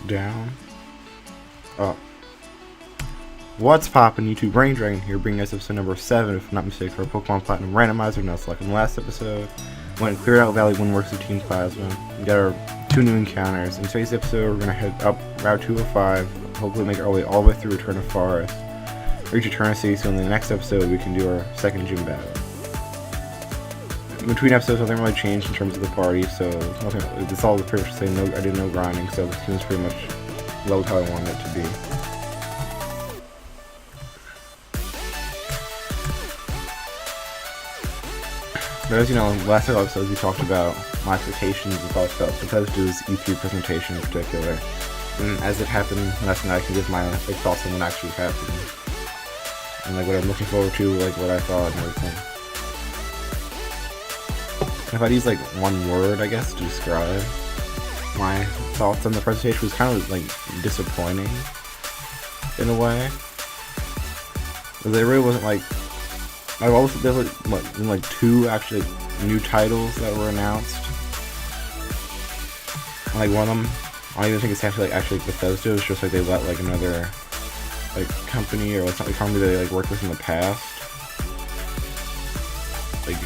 down. Oh. What's poppin', YouTube? Brain Dragon here, bringing us episode number 7, if I'm not mistaken, for our Pokemon Platinum Randomizer. Now, like in the last episode, went and cleared out Valley Windworks of Team Plasma. We got our 2 new encounters. In today's episode, we're gonna head up Route 205, hopefully make our way all the way through Eterna Forest, reach Eterna City, so in the next episode, we can do our second gym battle. In between episodes, nothing really changed in terms of the party, so it's all pretty much the same. I did no grinding, so the team's pretty much leveled how I wanted it to be. But as you know, in the last several episodes we talked about my expectations and thoughts about Bethesda's E3 presentation in particular. And as it happened last night, I can give my thoughts on what actually happened. And what I'm looking forward to, what I thought and everything. If I'd use one word, I guess, to describe my thoughts on the presentation, was kind of disappointing in a way. Because it really wasn't I've also there's been 2 actually new titles that were announced. And, one of them, I don't even think it's actually Bethesda. It's just they let another company or something company they worked with in the past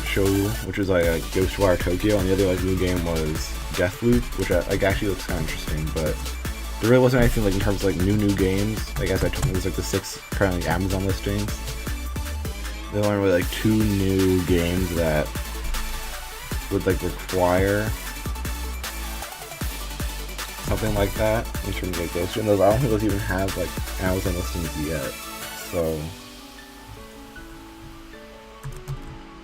show, which was Ghostwire Tokyo, and the other new game was Deathloop, which actually looks kind of interesting. But there really wasn't anything in terms of new games. As I took it was the 6 currently Amazon listings. There are only really 2 new games that would require something like that in terms of those. And those, I don't think those even have Amazon listings yet. So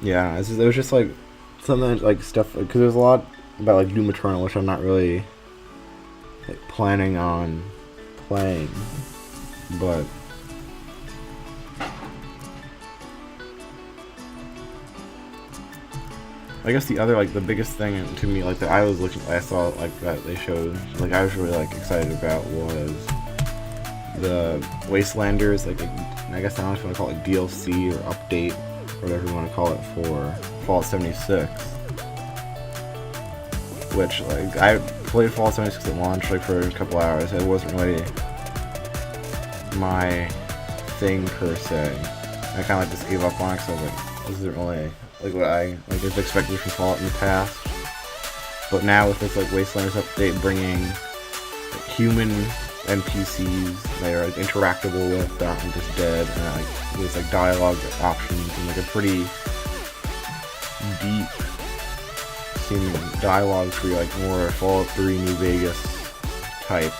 yeah, it was just something stuff, because there's a lot about Doom Eternal, which I'm not really planning on playing, but I guess the other the biggest thing to me that I saw that they showed I was really excited about was the Wastelanders, I guess I don't know if you want to call it DLC or update or whatever you want to call it for Fallout 76, which I played Fallout 76 at launch for a couple hours. It wasn't really my thing per se. I kind of just gave up on it because I was this isn't really what I expected from Fallout in the past. But now with this Wastelanders update bringing human NPCs that are interactable with, that aren't just dead, and there's dialogue options and a pretty deep seeming dialogue tree, more Fallout 3 New Vegas type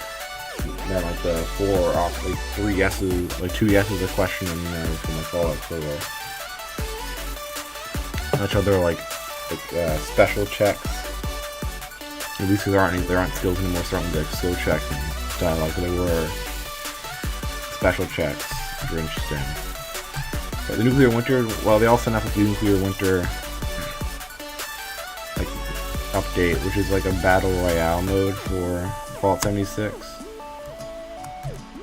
than the 4 off 3 yeses, 2 yeses a question in there from Fallout 4. Which other special checks. At least there aren't skills anymore, starting to skill checks and dialogue, but they were special checks, which are interesting. But the Nuclear Winter, well, they also announced the Nuclear Winter update, which is a battle royale mode for Fallout 76.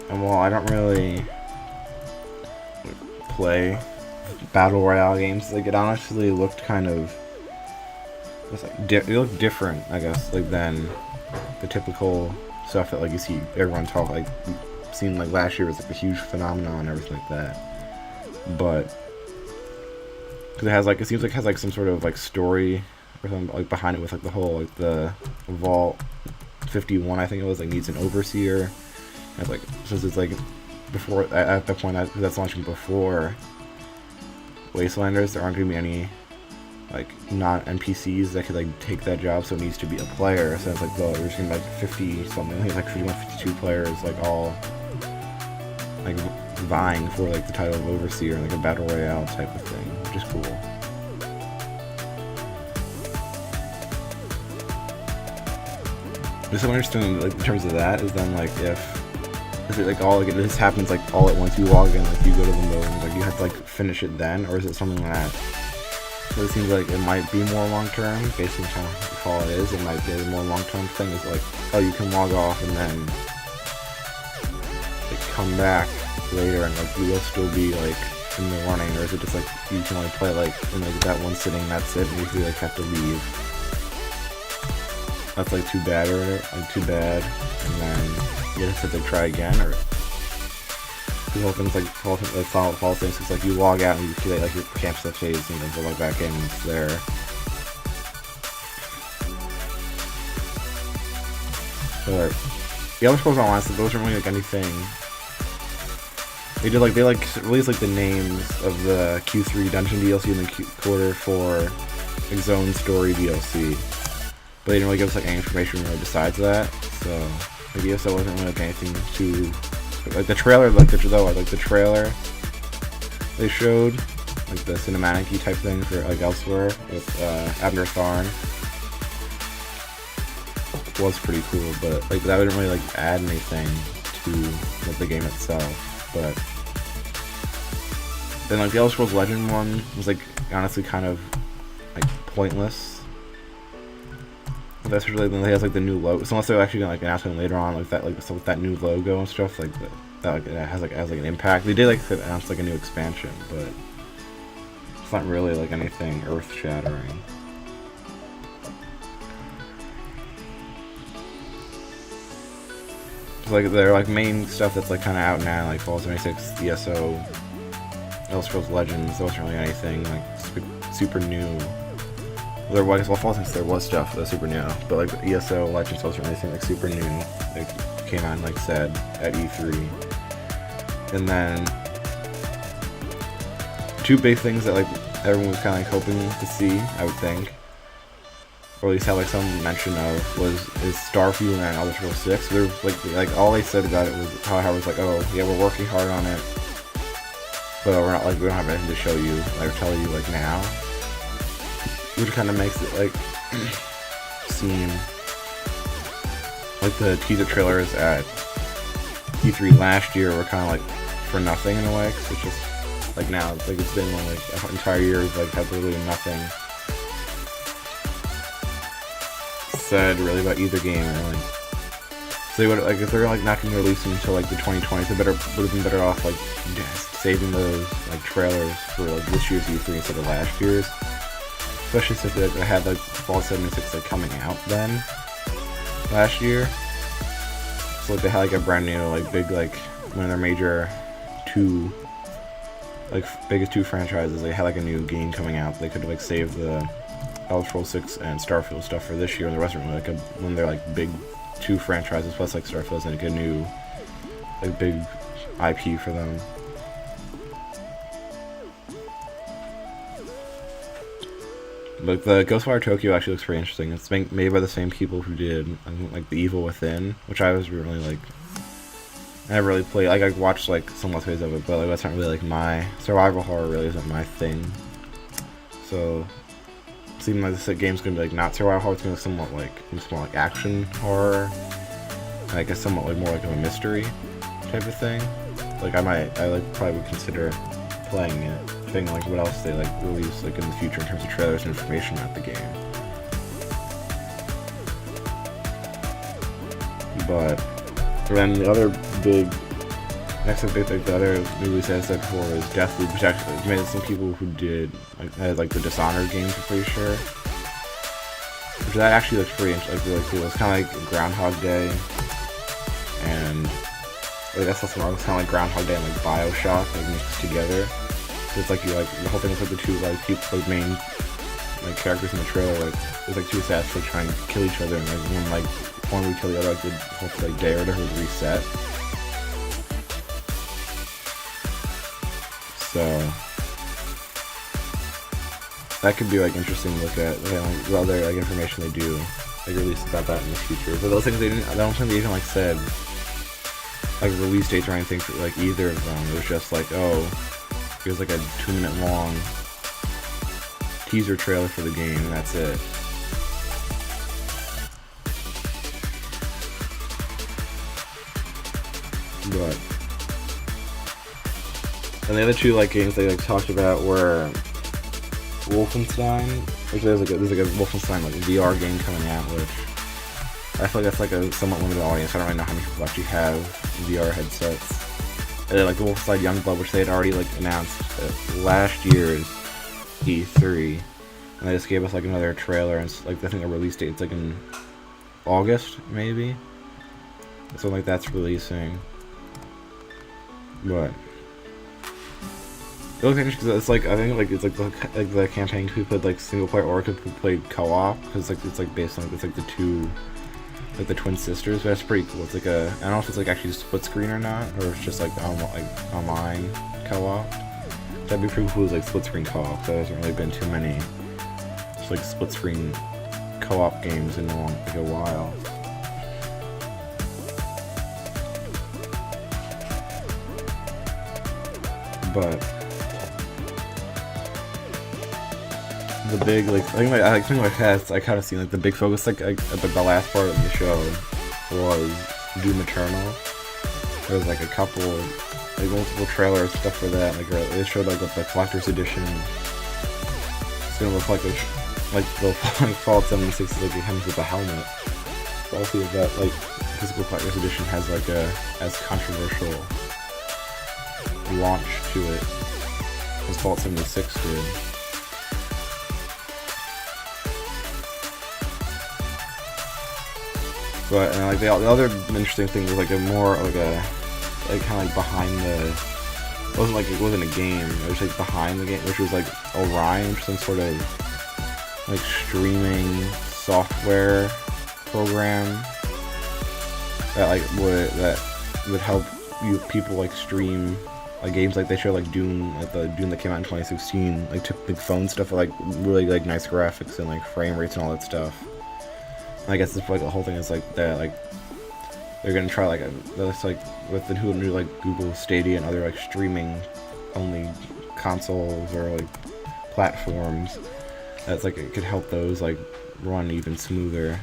And while I don't really play battle royale games, it honestly looked kind of it looked different, I guess, than the typical stuff that you see everyone talk seen last year was a huge phenomenon and everything like that. But because it has it seems it has some sort of story or something behind it, with the whole the Vault 51, I think it was, needs an overseer. And since it's before at that point that's launching before Wastelanders, there aren't going to be any non-NPCs that could take that job, so it needs to be a player. So it's well, there's going to be 50 something, I think it's 51, 52 players all vying for the title of Overseer, a battle royale type of thing, which is cool. Just so interesting in terms of that is then if it all this happens all at once, you log in, you go to the mode and you have to finish it then, or is it something that it seems it might be more long term based on how Fallout is? It might be a more long term thing. Is oh, you can log off and then come back later and you will still be in the running, or is it just you can only play in that one sitting, that's it, and you have to leave? That's too bad, or too bad, and then you just have to try again, or the whole thing's like fall things. It's like you log out and you create like your campsite phase, and then you log back in and it's there. But the Elder Scrolls Online, so those aren't really like anything. They released like the names of the Q3 Dungeon DLC and the Quarter 4 like Zone Story DLC, but they didn't really give us like any information really besides that. So I guess that wasn't really like anything too like the trailer, like the trailer they showed, like the cinematic-y type thing for like elsewhere with Abner Tharn was pretty cool, but like that wouldn't really like add anything to like, the game itself. But then like the Elder Scrolls Legend one was like honestly kind of like pointless. That's really then it has like the new logo. So unless they're actually gonna like announce something later on like that, like so with that new logo and stuff, like that like it has like an impact. They did like announce like a new expansion, but it's not really like anything earth shattering. Like their like main stuff that's like kind of out now, like Fallout 76, ESO, Elder Scrolls Legends. There wasn't really anything like super new. There was, well, Fallout 76 there was stuff that was super new, but like the ESO Legends wasn't really anything like super new. It came out like said at E3, and then two big things that like everyone was kind of like hoping to see, I would think, or at least have like some mention of, is Starfield and Elder Scrolls 6. They're like all they said about it was how Howard was like, oh yeah, we're working hard on it, but we're not like we don't have anything to show you, like tell you like now, which kind of makes it like seem like the teaser trailers at E3 last year were kind of like for nothing in a way, because it's just like now it's like it's been like an entire year like had literally nothing said really about either game, or like so they would like if they're like not going to release them until like the 2020s, they would have been better off like saving those like trailers for like this year's E3 instead of last year's, especially since they had like Fallout 76 like coming out then last year. So like they had like a brand new like big like one of their major biggest two franchises. They had like a new game coming out. They could have like saved the Elder Scrolls 6 and Starfield stuff for this year, and the rest of them like one of their like big two franchises plus like Starfield's like a new like big IP for them. But the Ghostwire Tokyo actually looks pretty interesting. It's made by the same people who did like The Evil Within, which I was really like. I never really played. Like I watched like some Let's Plays of it, but like that's not really like my survival horror. Really isn't my thing. So it seems like this game's gonna be like not survival horror. It's gonna be somewhat like more like action horror. And I guess somewhat like more like a mystery type of thing. Like I like probably would consider playing it. Thing like what else they like release like in the future in terms of trailers and information about the game. But then the other big next big thing, the other release I said before is Deathloop, which actually made some people who did like the Dishonored games, I'm pretty sure. Which that actually looks pretty really cool. It's kind of like Groundhog Day, and I guess that's wrong. It's kind of like Groundhog Day and like BioShock like mixed together. It's like you like the whole thing is like the two like people like main like characters in the trailer, like there's like two assassins like trying to kill each other, and like one would kill the other, like the whole like day or whatever would reset. So that could be like interesting to look at like the other like information they do like release about that in the future. But those things I don't think they even like said like release dates or anything for like either of them. It was just like, oh, here's like a 2-minute long teaser trailer for the game, and that's it. But and the other two like games they like talked about were Wolfenstein, which there's like a Wolfenstein like VR game coming out, which I feel like that's like a somewhat limited audience. I don't really know how many people actually have VR headsets. And then like the Wolfenstein Youngblood, which they had already like announced at last year's E3, and they just gave us like another trailer, and like I think the release date it's like in August maybe. something like that's releasing. But it looks interesting because it's like, I think like it's like the campaign could be played like single player or could be played co-op, because like it's like based on, it's like the two, like the twin sisters. But that's pretty cool. It's like a, I don't know if it's like actually split screen or not, or it's just like online co-op. That'd be pretty cool. It's like split screen co-op. There hasn't really been too many just like split screen co-op games in like a while. But the big, like, I think I kind of seen like the big focus, like the last part of the show was Doom Eternal. There was like a couple, like multiple trailers and stuff for that. Like they showed like the collector's edition. It's gonna look like the Fallout 76 is like it comes with a helmet. So I'll see if that like physical collector's edition has like a as controversial launch to it as Fallout 76 did. But like the other interesting thing was like a more like a kind of like behind the, it wasn't a game, it was like behind the game, which was like Orion, which is some sort of like streaming software program that would help people like stream like games. Like they show like Doom, like the Doom that came out in 2016, like took big phone stuff with like really like nice graphics and like frame rates and all that stuff. And I guess this like the whole thing is like that, like they're gonna try like that's like with the new like Google Stadia and other like streaming only consoles or like platforms. That's like it could help those like run even smoother.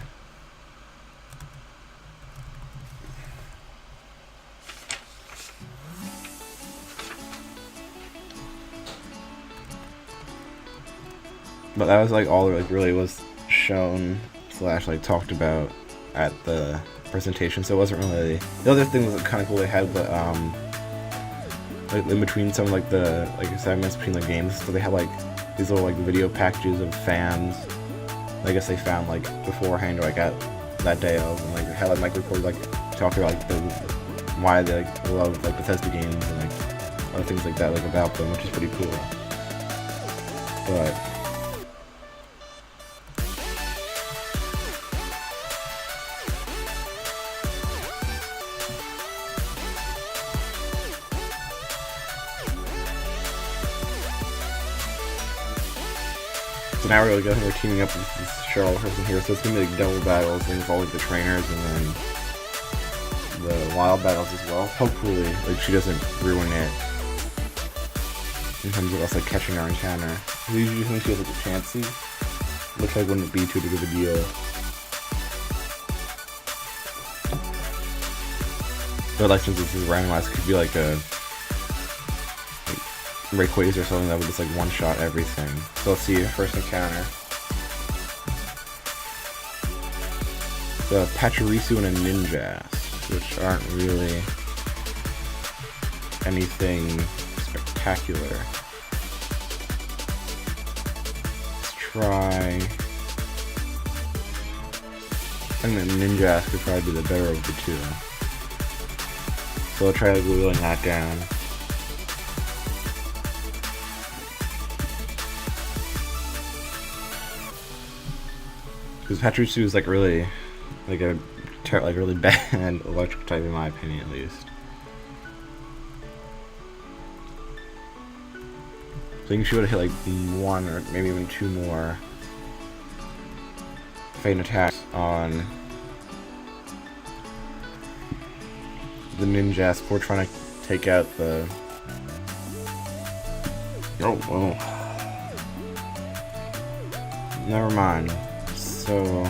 But that was like all that like really was shown / like talked about at the presentation, so it wasn't really. The other thing was kind of cool. They had the like in between some like the segments between the games, so they had like these little like video packages of fans. I guess they found like beforehand or like at that day of, and like they had like Mike record like talking about like why they like love like Bethesda games and like other things like that, like about them, which is pretty cool. But so now we're teaming up with this Charlotte person here, so it's gonna be like double battles and all like the trainers and then the wild battles as well. Hopefully, like she doesn't ruin it in terms of us like catching our encounter. We usually think she has like a chancy. Looks like wouldn't be too big of a deal. But like since this is randomized, it could be like a Rayquaza or something that would just like one-shot everything. So let's see, first encounter. The Pachirisu and a Ninjask, which aren't really anything spectacular. Let's try. I think the Ninjask would probably be the better of the two. So I'll try wheeling that down. Because Pachirisu is like really, like a really bad electric type in my opinion, at least. So I think she would have hit like one or maybe even two more faint attacks on the Ninjask before trying to take out the. Oh, whoa. Never mind. So,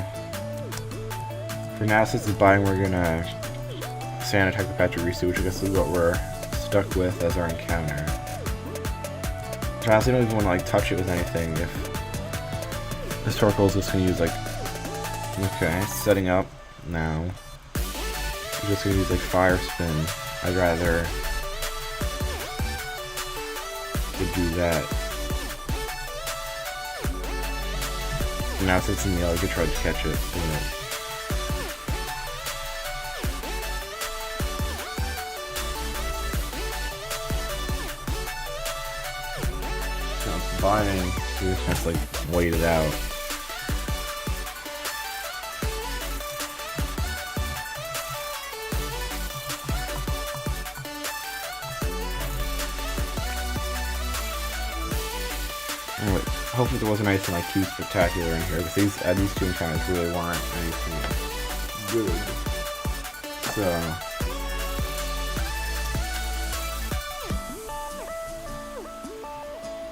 for now, since it's buying, we're gonna sand attack the Pachirisu, which I guess is what we're stuck with as our encounter. So I honestly don't even want to like touch it with anything if Historical is just gonna use like. Okay, setting up now. We're just gonna use like Fire Spin. I'd rather do that. Now since it's in the air, I could try to catch it. fine. We just have to like wait it out. Anyway, hopefully there wasn't anything like too spectacular in here, because these two encounters really weren't anything good. So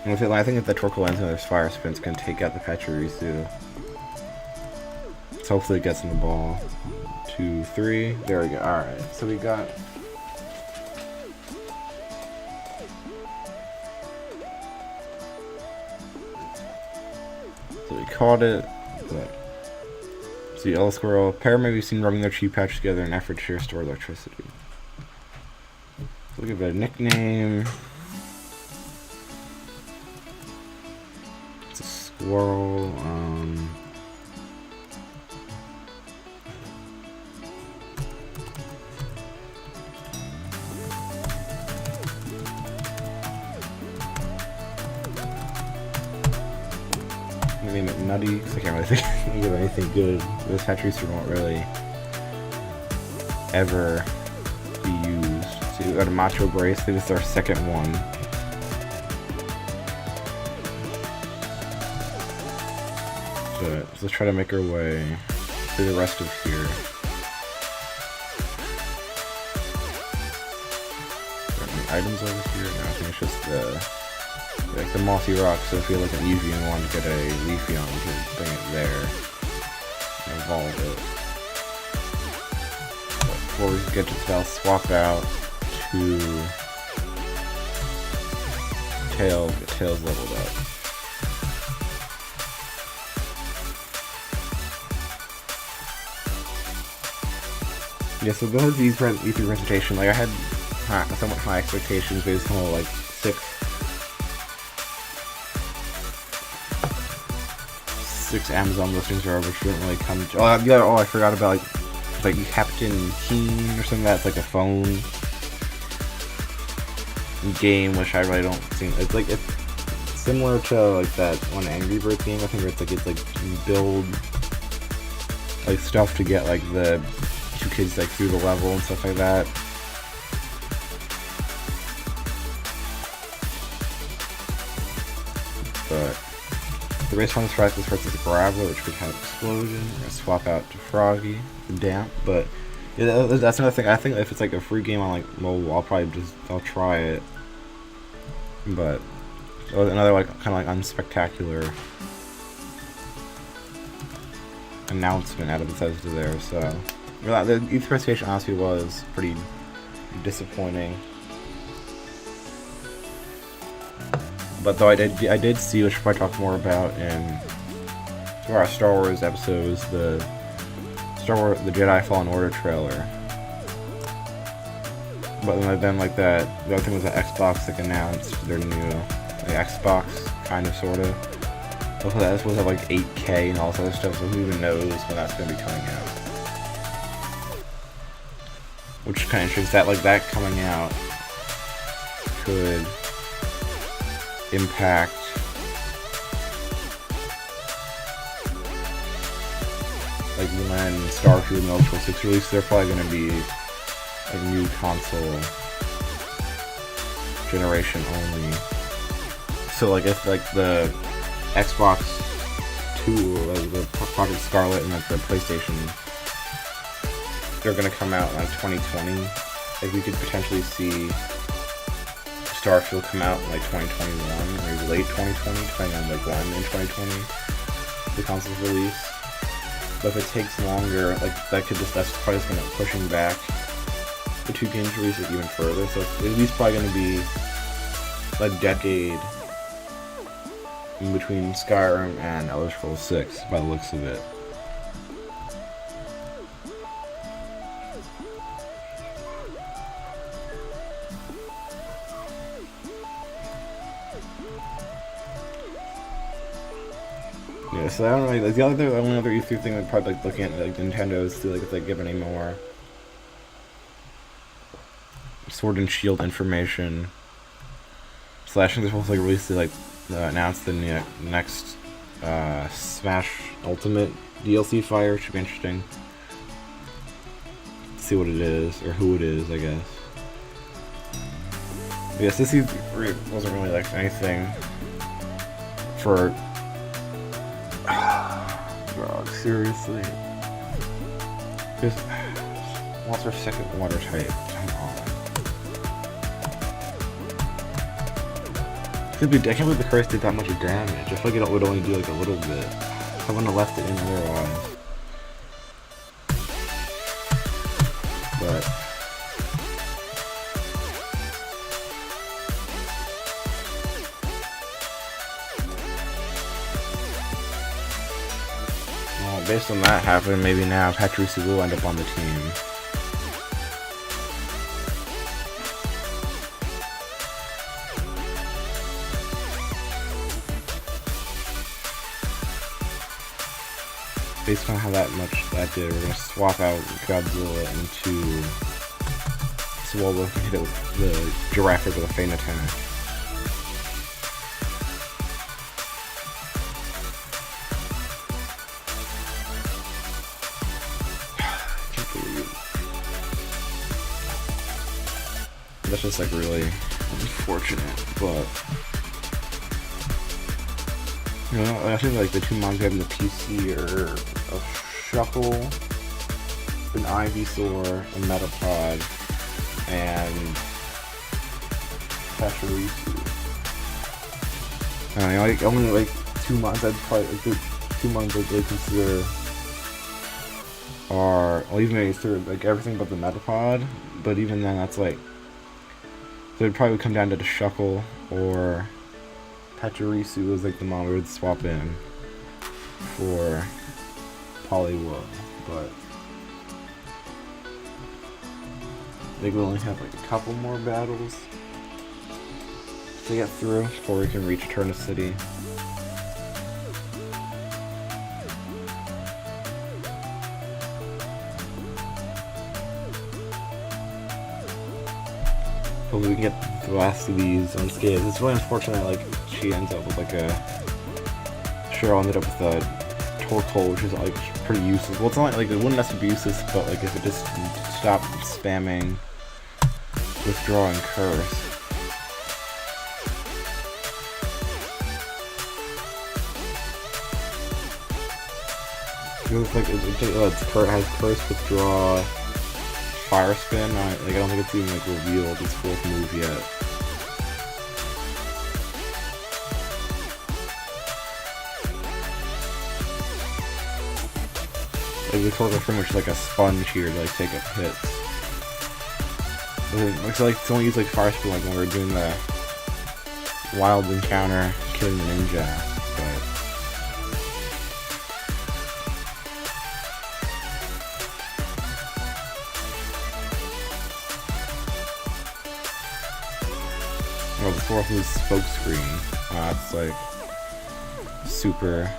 and with it, I think if the Torkoal ends and there's Fire Spin's gonna take out the Pachirisu. So hopefully it gets in the ball. 2, 3. There we go. Alright, so we got caught it, but see, Yellow Squirrel. Pair may be seen rubbing their cheek pouch together in an effort to share stored electricity. So we'll give it a nickname. It's a squirrel. Name it Nutty, because I can't really think of anything good. This Pachirisu won't really ever be used. So we got a Macho Brace. I think this is our second one. So let's try to make our way through the rest of here. Are there any items over here? No, I think it's just the like the mossy rock, so if you look at Eevee and want to get a Leafeon, you can bring it there and evolve it. But before we get to this, I'll swap out to Tails, get Tails leveled up. Yeah, so because these E3 presentation, like I had somewhat high expectations based on like 6 Amazon listings are over, which didn't really come to. Oh, yeah, I forgot about like Captain Keen or something. That's like a phone game, which I really don't think it's like it's similar to like that one Angry Birds game. I think where it's like you build like stuff to get like the 2 kids like through the level and stuff like that. But the race one starts with Grovyle, which could have Explosion. We're gonna swap out to Froggi, Damp. But yeah, that's another thing. I think if it's like a free game on like mobile, I'll try it. But another like kind of like unspectacular announcement out of Bethesda there. So the E3 presentation honestly was pretty disappointing. But though I did see, which we'll probably talk more about in one of our Star Wars episodes, the Jedi Fallen Order trailer. But then like that, the other thing was that Xbox like announced their new like, Xbox kind of sorta. Also that was at like 8K and all this other stuff, so who even knows when that's gonna be coming out. Which kind of shows that like that coming out could impact like when Starfield and Elder Scrolls 6 release. They're probably going to be a new console generation only. So like if like the Xbox 2 or like the Project Scarlet and like the PlayStation, they're going to come out in like 2020, like we could potentially see Starfield come out in like 2021 or maybe late 2020, depending on like when in 2020 the console's release. But if it takes longer, like that's probably just gonna pushing back the 2 games releases even further. So it's at least probably gonna be a decade in between Skyrim and Elder Scrolls 6 by the looks of it. Yeah, so I don't really like the only other E3 thing I'd probably like looking at like Nintendo's to like if they give any more Sword and Shield information. So I think they're supposed to like release the like announced the next Smash Ultimate DLC fighter. Should be interesting. See what it is, or who it is, I guess. But yes, this wasn't really like anything for. God, seriously. Just what's our second water type? Come on. I can't believe the curse did that much damage. I feel like it would only do like a little bit. I wouldn't have left it in otherwise. But well, based on that happening, maybe now Patricia will end up on the team. Based on how much that did, we're gonna swap out Godzilla into Sebulba and hit it with the Giraffe with a feint attack. I can't believe it. That's just like really unfortunate, but you know, I think like the two mons we have in the PC are a Shuckle, an Ivysaur, a Metapod, and Pachirisu. I mean, like only like 2 mons I'd probably like the 2 mons I'd really consider are, well, even maybe through like everything but the Metapod, but even then that's like, so it'd probably come down to the Shuckle or Pachirisu is like the mon we would swap in for Poliwhirl, but I think we only have like a couple more battles to get through before we can reach Eterna City. Hopefully we can get the last of these unscathed. It's really unfortunate, like, she ends up with like a... Cheryl ended up with a Torkoal, which is like pretty useless. Well, it's not like it wouldn't necessarily be useless, but like if it just stopped spamming Withdraw and Curse. It looks like it has Curse, Withdraw, Fire Spin. I don't think it's even like revealed its 4th move yet. Like the Torkoal is pretty much like a sponge here to like take up hits. It looks like it's only used like Fire Spin like when we were doing the wild encounter killing the ninja, but well, the 4th is Spoke Screen. It's like super.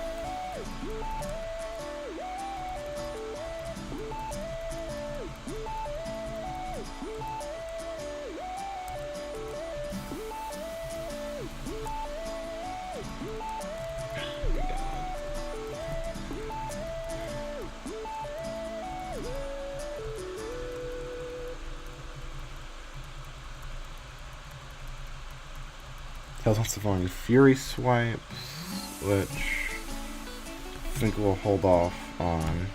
Tails wants to find Fury Swipes, which I think we'll hold off on.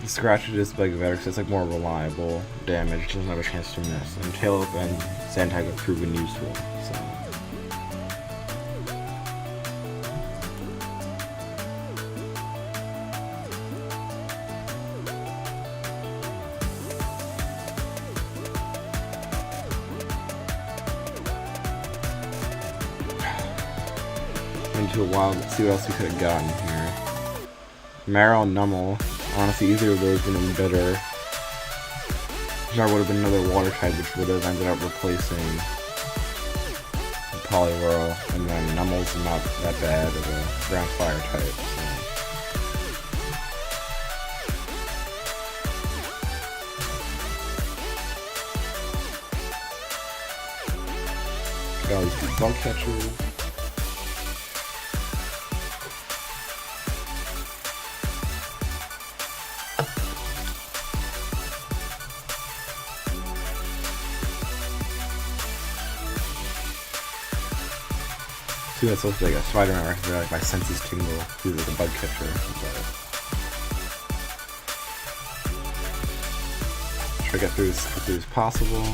The Scratch is better because it's like more reliable damage, doesn't have a chance to miss. And Tail and Sandtag have proven useful, so. Into a while, let's see what else we could have gotten here. Marrow and Nummel. Honestly, either of those would have been better. There would have been another water type, which would have ended up replacing Poliwhirl, and then Nummel's not that bad of a ground fire type. So. Got all these big bug catchers. See, that's supposed to be like a Spider-Man reference where like my senses tingle through like a bug catcher. Try to get through as quickly as possible.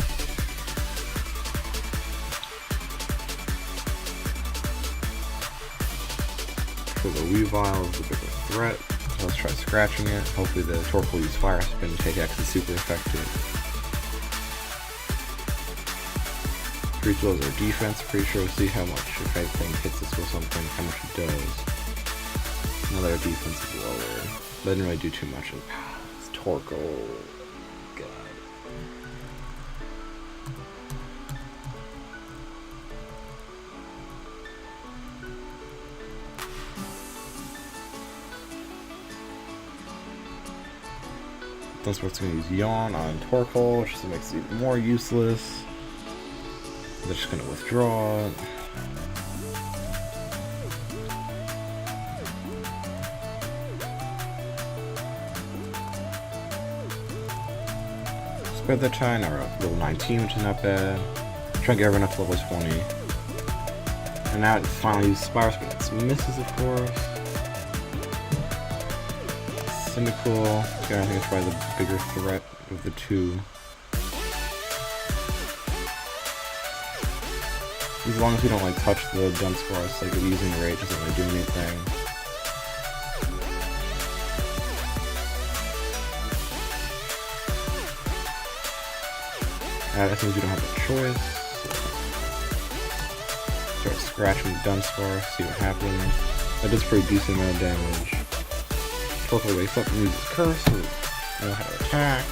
For the Weavile is the bigger threat. So let's try scratching it. Hopefully the Torque will use Fire Spin to take it because it's super effective. For each of those are defense, pretty sure we'll see how much if anything hits us with something, how much it does. Another defense is lower. But didn't really do too much. It's Torque. Oh god. That's what's going to use Yawn on Torkoal, which just makes it even more useless. They're just going to withdraw it. Spread the time, now we're up level 19, which is not bad. Try to get everyone up to level 20. And now it finally uses Spire Spin. It misses, of course. Cyndaquil. I think it's probably the bigger threat of the two. As long as we don't like touch the Dunsparce, like using the rate doesn't really do anything. That means we don't have a choice. Start scratching the Dunsparce, see what happens. That does pretty decent amount of damage. Torkoal wakes up and uses Curse, so we know how to attack.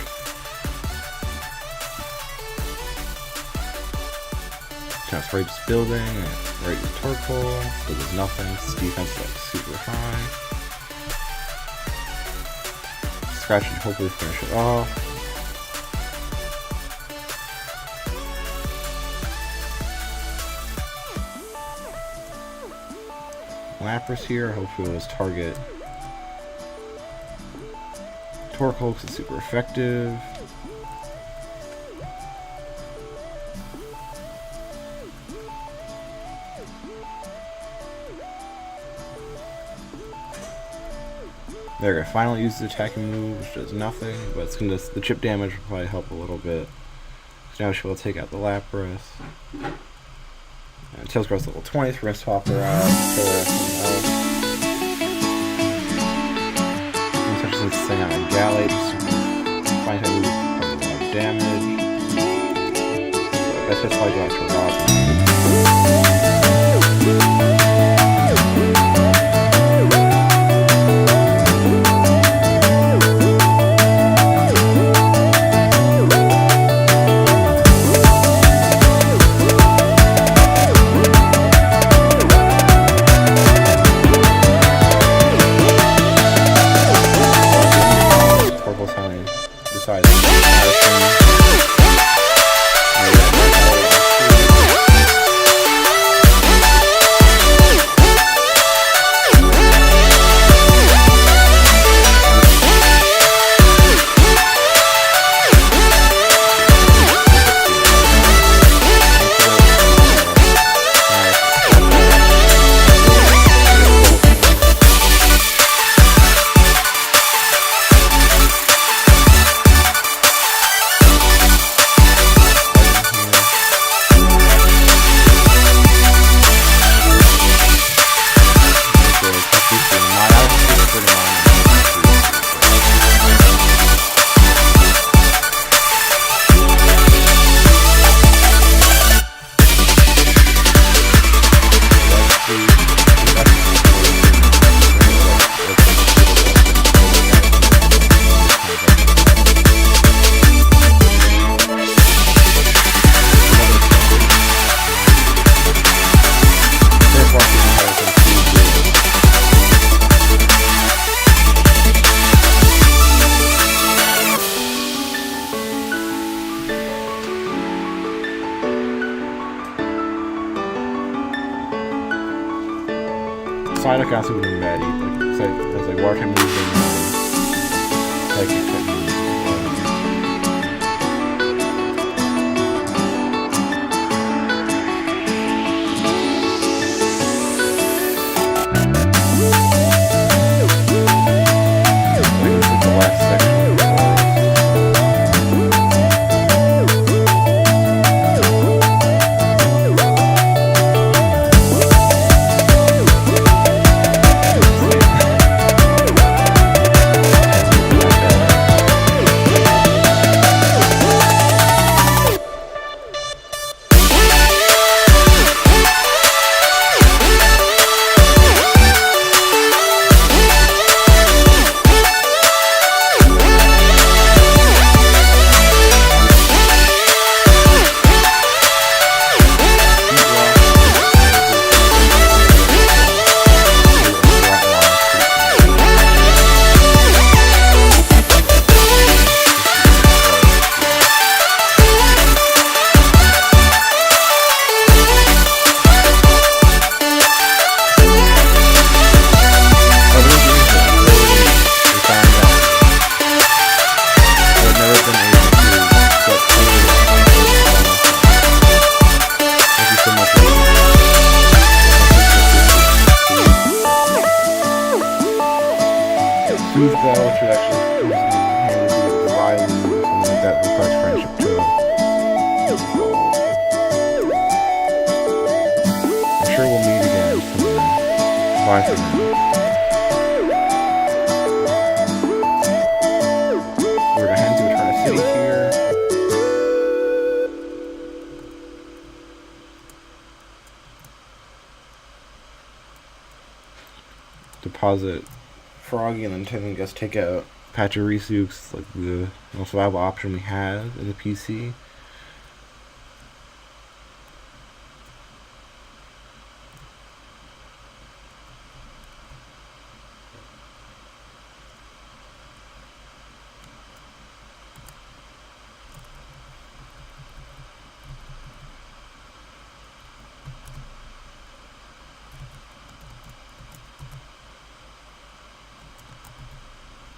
Kind of Frape's building, and right with Torkoal, so there's nothing. Its defense is like super high. Scratch and hopefully finish it off. Lapras here, hopefully we'll just target Torkoal because it's super effective. There we go, finally uses the attacking move, which does nothing, but it's gonna the chip damage will probably help a little bit. So now she will take out the Lapras. And Tail's Growth level 20, so we're gonna swap her out for something else. Touches this thing on a Gallade, just find how to do a lot of damage. So that's just probably going to Robin. Psyduck honestly would have been bad either. Like, I was like, water type moves and psychic type moves. Deposit Froggi and then I guess take out Pachirisu, cause like the most viable option we have in the PC.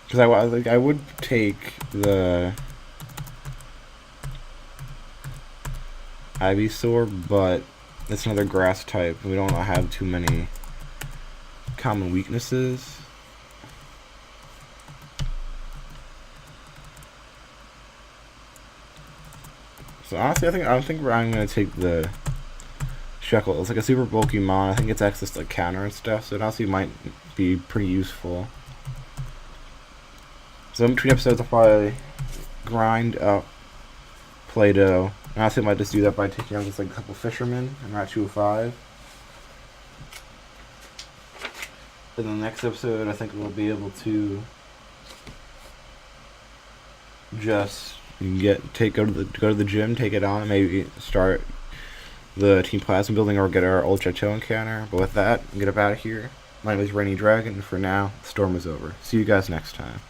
Because I would take the Ivysaur, but it's another grass type. We don't have too many common weaknesses. So honestly, I think I'm gonna take the Shekel. It's like a super bulky mon. I think it's access to counter and stuff, so it honestly might be pretty useful. So in between episodes, I'll probably grind up Play-Doh. And honestly, I might just do that by taking out just like a couple fishermen and Route 205. In the next episode, I think we'll be able to just go to the gym, take it on, maybe start the Team Plasma building or get our Old Chateau encounter. But with that, get up out of here. My name is Rainy Dragon, and for now, the storm is over. See you guys next time.